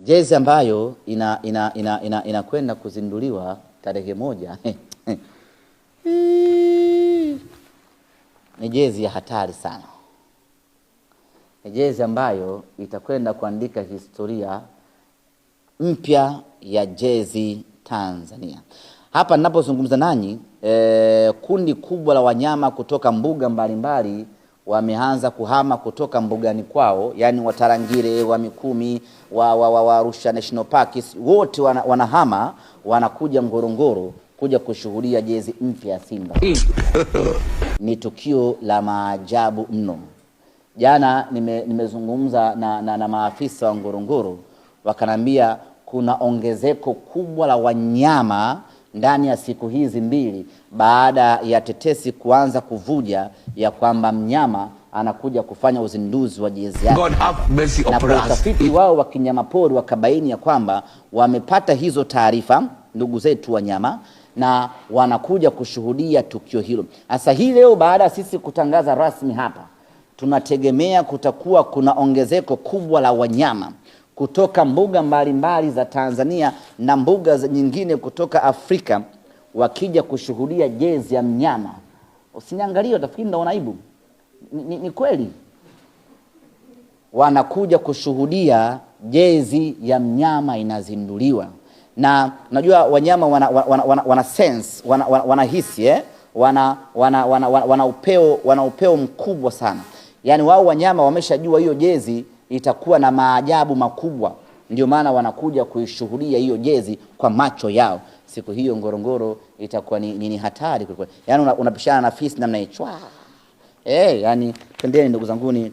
Jezi ambayo inakwenda kuzinduliwa tarehe 1 ni jezi ya hatari sana. Ni jezi ambayo itakwenda kuandika historia mpya ya jezi Tanzania. Hapa ninapozungumza nanyi, kundi kubwa la wanyama kutoka mbuga mbalimbali wameanza kuhama kutoka mbugani kwao, yani Watarangire, wa Mikumi, wa Arusha National Park, wote wanahama, wanakuja Ngorongoro kuja kushuhudia jezi mpya ya Simba. Ni tukio la maajabu mno. Jana nimezungumza na maafisa wa Ngorongoro, wakanambia kuna ongezeko kubwa la wanyama ndani ya siku hizi mbili, baada ya tetesi kuanza kuvuja ya kwamba mnyama anakuja kufanya uzinduzi wa jezi yake. Na kwa utafiti wao wa kinyamapori wakabaini ya kwamba wamepata hizo taarifa, ndugu zetu wanyama, na wanakuja kushuhudia tukio hilo. Sasa hii leo, baada ya sisi kutangaza rasmi hapa, tunategemea kutakuwa kuna ongezeko kubwa la wanyama kutoka mbuga mbalimbali za Tanzania na mbuga nyingine kutoka Afrika, wakija kushuhudia jezi ya mnyama. Usiniangalie utafikiri naona aibu. Ni kweli. Wanakuja kushuhudia jezi ya mnyama inazinduliwa. Na unajua wanyama wana sense, wanahisi, wana upeo mkubwa sana. Yaani wao wanyama wameshajua hiyo jezi itakuwa na maajabu makubwa, ndio maana wanakuja kuishuhudia hiyo jezi kwa macho yao. Siku hiyo Ngorongoro itakuwa ni hatari kwa. Yaani unapishana na fisi namna hiyo. Yani twendeni ndugu zanguni.